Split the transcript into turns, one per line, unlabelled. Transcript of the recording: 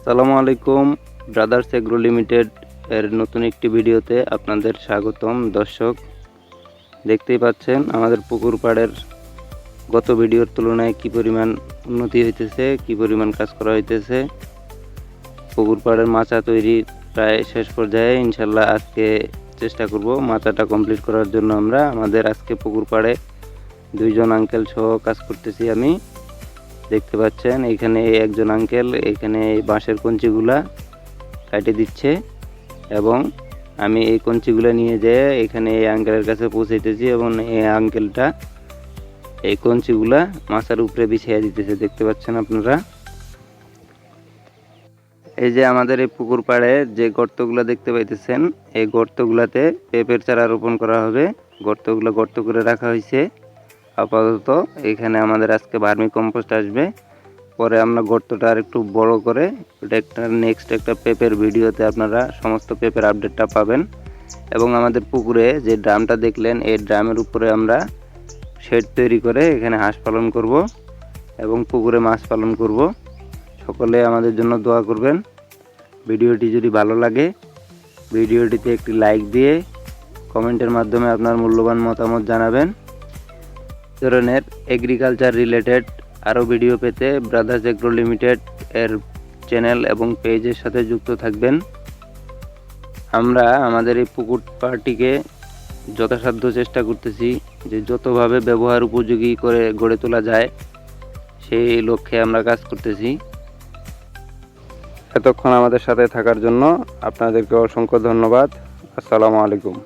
আসসালামু আলাইকুম। Brothers agro limited এর নতুন একটি ভিডিওতে আপনাদের স্বাগতম। দর্শক, দেখতেই পাচ্ছেন আমাদের পুকুর পাড়ের গত ভিডিওর তুলনায় কি পরিমাণ উন্নতি হইতেছে, কি পরিমাণ কাজ করা হইতেছে। পুকুর পাড়ের মাচা তৈরি প্রায় শেষ পর্যায়ে। ইনশাল্লাহ আজকে চেষ্টা করব মাচাটা কমপ্লিট করার জন্য। আমরা আমাদের আজকে পুকুর পাড়ে দুইজন আঙ্কেল সহ কাজ করতেছি আমি। দেখতে পাচ্ছেন এখানে একজন আঙ্কেল এখানে বাঁশের কঞ্চিগুলা কাটে দিচ্ছে এবং আমি এই কঞ্চিগুলা নিয়ে যেয়ে এখানে এই আঙ্কেলের কাছে পৌঁছাইতেছি এবং এই আঙ্কেলটা এই কঞ্চিগুলা মাচার উপরে বিছিয়ে দিতেছে। দেখতে পাচ্ছেন আপনারা। এই যে আমাদের এই পুকুর পাড়ে যে গর্তগুলা দেখতে পাইতেছেন, এই গর্তগুলাতে পেঁপের চারা রোপণ করা হবে। গর্তগুলো গর্ত করে রাখা হয়েছে আপাতত। এখানে আমাদের আজকে ভার্মি কম্পোস্ট আসবে। পরে আমরা গর্তটা আর একটু বড় করে ওটা নেক্সট একটা পেঁপের ভিডিওতে আপনারা সমস্ত পেঁপের আপডেটটা পাবেন। এবং আমাদের পুকুরে যে ড্রামটা দেখলেন, এই ড্রামের উপরে আমরা শেড তৈরি করে এখানে হাঁস পালন করব এবং পুকুরে মাছ পালন করব। সকলে আমাদের জন্য দোয়া করবেন। ভিডিওটি যদি ভালো লাগে ভিডিওটিতে একটি লাইক দিয়ে কমেন্টের মাধ্যমে আপনার মূল্যবান মতামত জানাবেন। ধরনের এগ্রিকালচার রিলেটেড আরও ভিডিও পেতে ব্রাদার্স এগ্রো লিমিটেড এর চ্যানেল এবং পেজের সাথে যুক্ত থাকবেন। আমরা আমাদের এই পুকুর পাড়টিকে যথাসাধ্য চেষ্টা করতেছি যে যতভাবে ব্যবহার উপযোগী করে গড়ে তোলা যায়, সেই লক্ষ্যে আমরা কাজ করতেছি। এতক্ষণ আমাদের সাথে থাকার জন্য আপনাদেরকে অসংখ্য ধন্যবাদ। আসসালামু আলাইকুম।